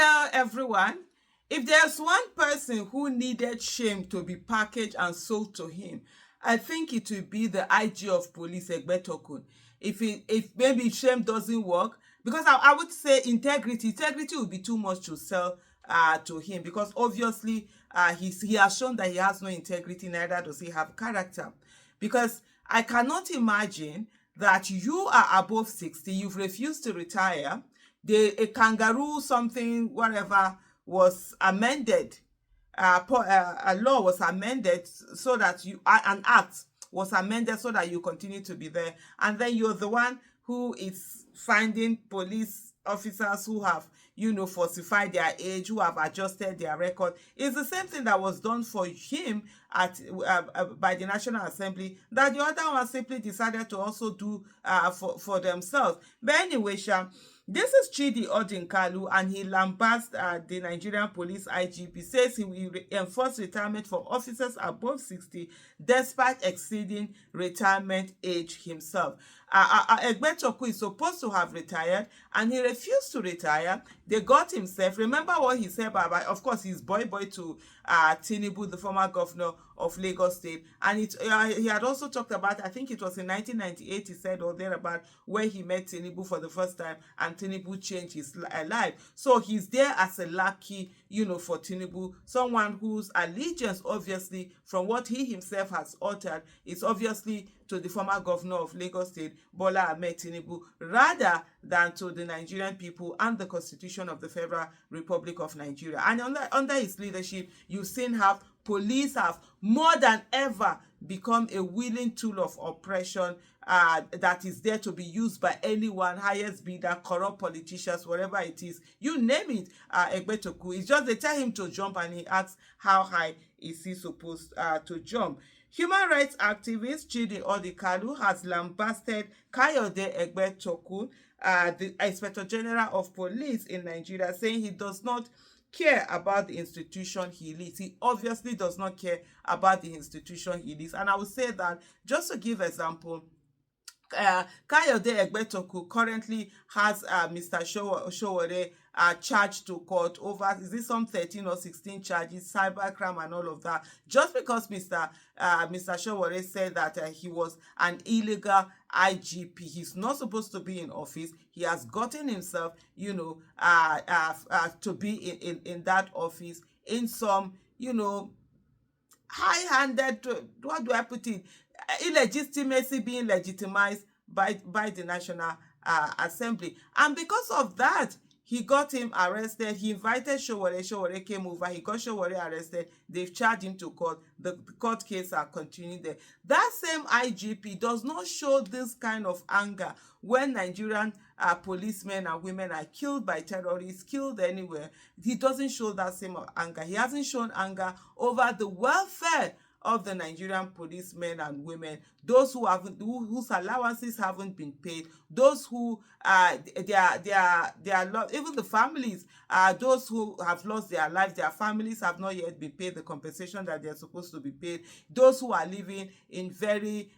Hello, everyone. If there's one person who needed shame to be packaged and sold to him, I think it will be the IG of police, Egbetokun. If maybe shame doesn't work, because I would say integrity would be too much to sell to him, because obviously he has shown that he has no integrity, neither does he have character. Because I cannot imagine that you are above 60, you've refused to retire, a kangaroo something whatever was amended, a law was amended so that an act was amended so that you continue to be there, and then you're the one who is finding police officers who have falsified their age, who have adjusted their record. It's the same thing that was done for him at by the National Assembly, that the other one simply decided to also do for themselves. But anyway, this is Chidi Odinkalu, and he lambasts the Nigerian police IGP, says he will enforce retirement for officers above 60 despite exceeding retirement age himself. Egbetoku is supposed to have retired, and he refused to retire. They got himself. Remember what he said about, of course, he's boy to Tinubu, the former governor of Lagos State, and he had also talked about, I think it was in 1998, he said, or thereabout, where he met Tinubu for the first time, and Tinubu changed his life. So he's there as a lackey, for Tinubu, someone whose allegiance, obviously, from what he himself has uttered, is obviously to the former governor of Lagos State, Bola Ahmed Tinubu, rather than to the Nigerian people and the Constitution of the Federal Republic of Nigeria. And under his leadership, you've seen how police have more than ever become a willing tool of oppression that is there to be used by anyone, highest bidder, corrupt politicians, whatever it is. You name it, Egbetoku. It's just they tell him to jump, and he asks how high is he supposed to jump. Human rights activist Chidi Odinkalu has lambasted Kayode Egbetoku, the Inspector General of Police in Nigeria, saying he does not care about the institution he leads. He obviously does not care about the institution he leads. And I would say that, just to give example, Kayode Egbetoku currently has Mr. Showore charged to court over, is this some 13 or 16 charges, cybercrime and all of that, just because Mr. Showore said that he was an illegal IGP. He's not supposed to be in office. He has gotten himself, to be in that office in some, high-handed, what do I put it, illegitimacy being legitimized by the National Assembly. And because of that, he got him arrested. He invited Showore. Showore came over. He got Showore arrested. They've charged him to court. The court case are continuing there. That same IGP does not show this kind of anger when Nigerian policemen and women are killed by terrorists, killed anywhere. He doesn't show that same anger. He hasn't shown anger over the welfare of the Nigerian policemen and women, those whose allowances haven't been paid, those who even the families, those who have lost their lives, their families have not yet been paid the compensation that they're supposed to be paid, those who are living in very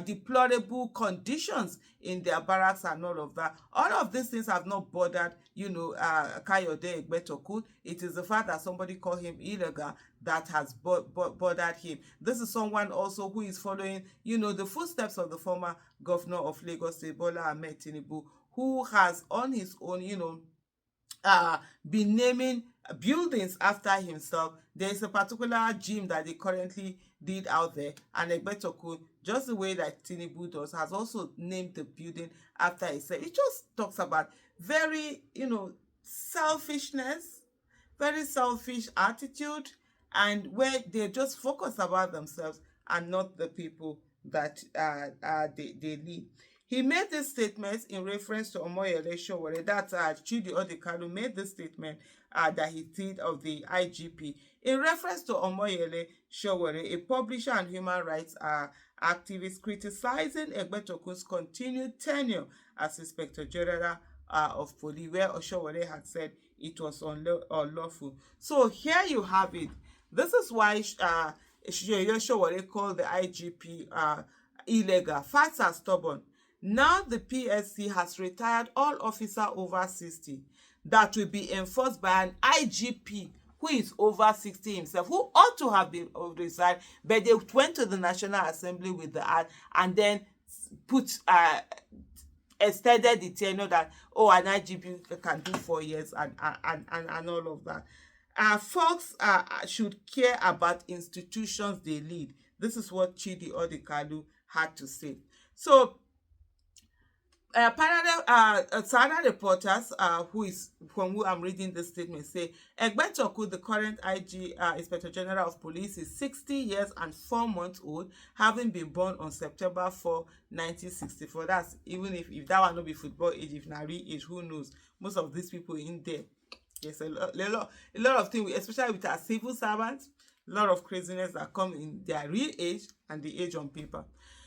deplorable conditions in their barracks and all of that. All of these things have not bothered Kayode Egbetoku. It is the fact that somebody called him illegal that has bothered him. This is someone also who is following the footsteps of the former governor of Lagos State, Bola Ahmed Tinubu, who has on his own been naming buildings after himself. There is a particular gym that they currently did out there, and Egbetoku, just the way that Tinubu does, has also named the building after himself. It just talks about very selfishness, very selfish attitude, and where they just focus about themselves and not the people that they lead. He made this statement in reference to Omoyele Sowore, that Chidi Odinkalu made this statement that he did of the IGP in reference to Omoyele Sowore, a publisher and human rights activist, criticizing Egbetoku's continued tenure as Inspector General of Police, where Sowore had said it was unlawful. So here you have it. This is why Sowore called the IGP illegal. Facts are stubborn. Now the PSC has retired all officers over 60. that will be enforced by an IGP who is over 60 himself, who ought to have been resigned, but they went to the National Assembly with the act and then put extended the tenure that, oh, an IGP can do 4 years and all of that. Folks should care about institutions they lead. This is what Chidi Odinkalu had to say. So Sana reporters, who is from who I'm reading this statement, say Egbetoku, the current IG Inspector General of Police, is 60 years and 4 months old, having been born on September 4, 1964. That's even if that one not be football age, if na real age, who knows? Most of these people in there, there's a lot of things, especially with our civil servants, a lot of craziness that come in their real age and the age on paper.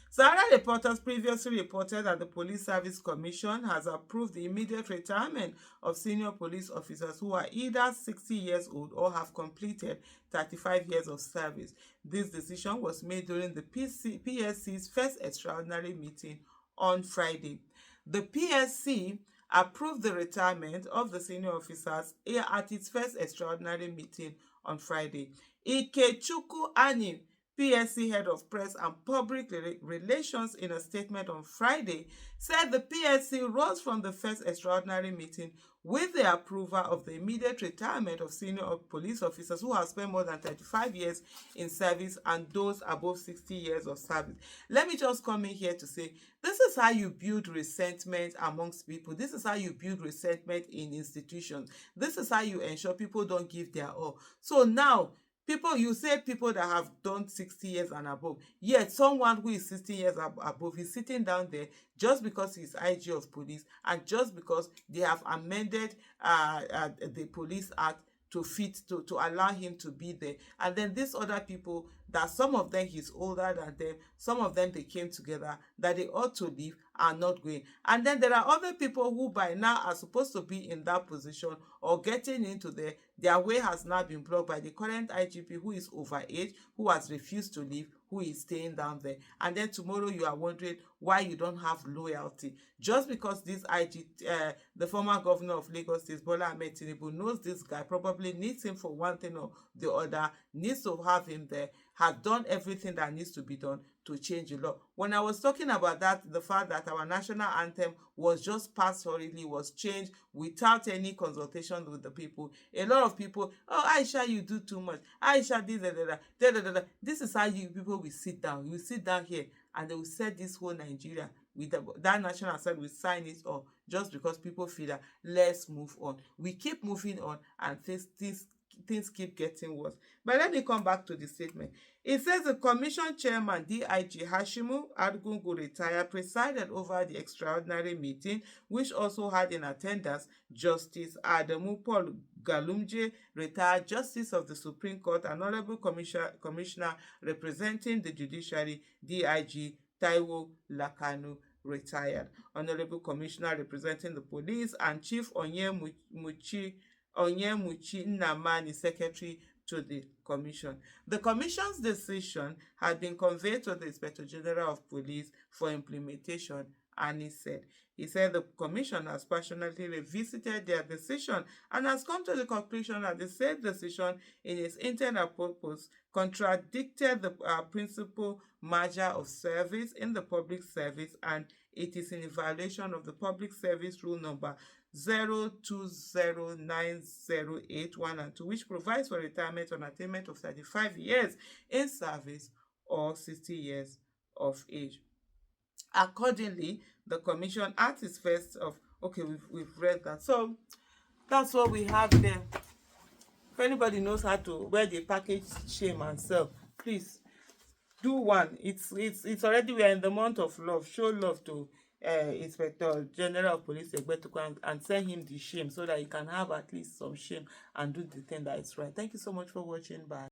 Sahara reporters previously reported that the Police Service Commission has approved the immediate retirement of senior police officers who are either 60 years old or have completed 35 years of service. This decision was made during the PSC's first extraordinary meeting on Friday. The PSC approved the retirement of the senior officers at its first extraordinary meeting on Friday. Ikechukwu Ani, PSC Head of Press and Public Relations, in a statement on Friday, said the PSC rose from the first extraordinary meeting with the approval of the immediate retirement of senior police officers who have spent more than 35 years in service and those above 60 years of service. Let me just come in here to say, this is how you build resentment amongst people. This is how you build resentment in institutions. This is how you ensure people don't give their all. So now, you say people that have done 60 years and above, yet someone who is 60 years above is sitting down there just because he's IG of police and just because they have amended the Police Act to allow him to be there. And then these other people, that some of them he's older than them, some of them they came together, that they ought to leave, are not going. And then there are other people who by now are supposed to be in that position or getting into there. Their way has now been blocked by the current IGP, who is over age, who has refused to leave, who is staying down there. And then tomorrow you are wondering why you don't have loyalty. Just because this the former governor of Lagos State, Bola Ahmed Tinubu, knows this guy, probably needs him for one thing or the other, needs to have him there, has done everything that needs to be done to change the law. When I was talking about that, the fact that our national anthem was just passed hurriedly, was changed without any consultation with the people. A lot of people, oh, Aisha, you do too much. Aisha, this. This is how you people will sit down. You sit down here and they will set this whole Nigeria with that national assembly, will sign it off just because people feel that let's move on. We keep moving on and things keep getting worse. But let me come back to the statement. It says the Commission Chairman, DIG Hashimu Argungu, retired, presided over the extraordinary meeting, which also had in attendance Justice Adamu Paul Galumje, retired Justice of the Supreme Court, and Honorable Commissioner representing the Judiciary, DIG Taiwo Lakanu, retired. Honorable Commissioner representing the Police and Chief Onyemuchi Nnamani, Secretary to the Commission. The Commission's decision had been conveyed to the Inspector General of Police for implementation, and he said the Commission has passionately revisited their decision and has come to the conclusion that the said decision in its intent and purpose contradicted the principal measure of service in the public service, and it is in violation of the Public Service Rule number 0209081 and 2, which provides for retirement on attainment of 35 years in service or 60 years of age. Accordingly, the Commission at its first of, okay, we've read that. So that's what we have there. If anybody knows how to, where they package shame and sell, please do one. It's already, we are in the month of love. Show love to Inspector General of Police Egbetoku and send him the shame so that he can have at least some shame and do the thing that is right. Thank you so much for watching. Bye.